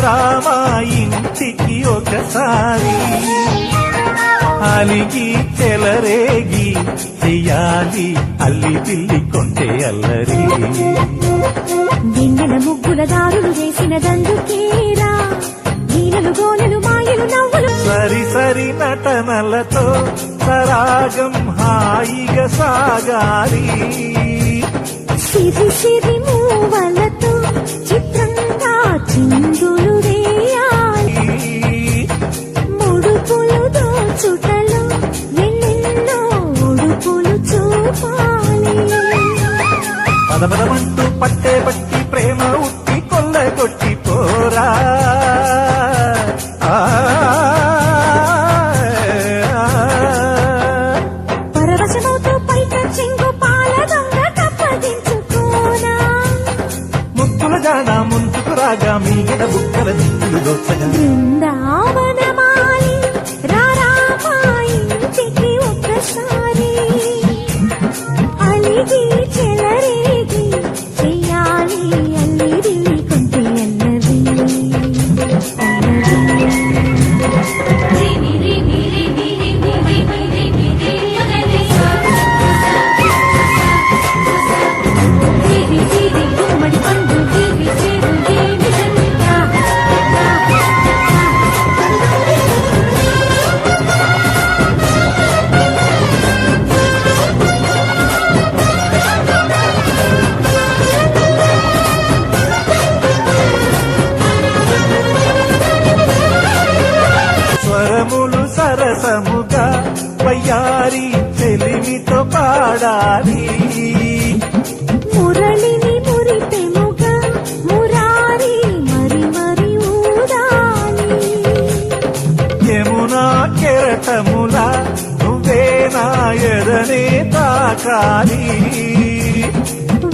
రామా ఇంటికి ఒకసారి అలిగి చెలరేగి చెయ్యాలి అల్లి పిల్లి కొంటే అల్లరి వెన్నెల ముగ్గుల దారులు వేసినదందుకేరా నీలలు గోలలు మాయలు నవ్వులు సరి సరి నటనలతో సరాగం హాయిగా సాగాలి సిరి సిరి మూవలతో చిత్రంగా చిందులు వేయాలి ముడుపులు దోచుటలో ఎన్నెన్నో ఉడుపులు చూపాలి పదపదమంటూ పట్టే పట్టి ప్రేమ ఉట్టి కొల్లగొట్టి పోరా పరవశమవుతూ పైట చెంగు పాల దొంగ కప్పగించుకోనా ముక్కుల జాన ముందుకు రాగా మీగడ బుక్కల దిక్కులు దోచగా బృందావనమాలి రారామా ఇంటికి ఒక్కసారి అలిగి చెలరేగి చెయ్యాలి అల్లిరి కొంటే అల్లరి గుమ్మడి పండు దీవి చేరు దేవి జంట స్వరములు సరసముగా వయ్యారి చెలిమితో పాడాలి మురళిని మురిపెముగా మురారి మరి మరి ఊదాలి యమునా కెరటములా నువ్వే నా ఎదనే తాకాలి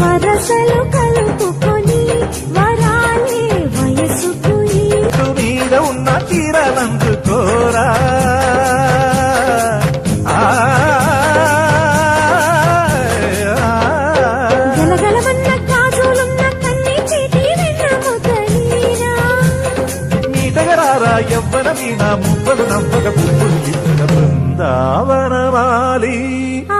వరసలు కలుపుకొని వరాలే వయసుకు ఇటు మీద ఉన్న తీరనందుకోరా గలగలమన్న గాజులున్న కన్ని చేతి వెన్నముతలీరా నీటగరారా ఎవ్వన మీనా మువ్వలు నవ్వక పువ్వులు బృందావనమాలి ఆ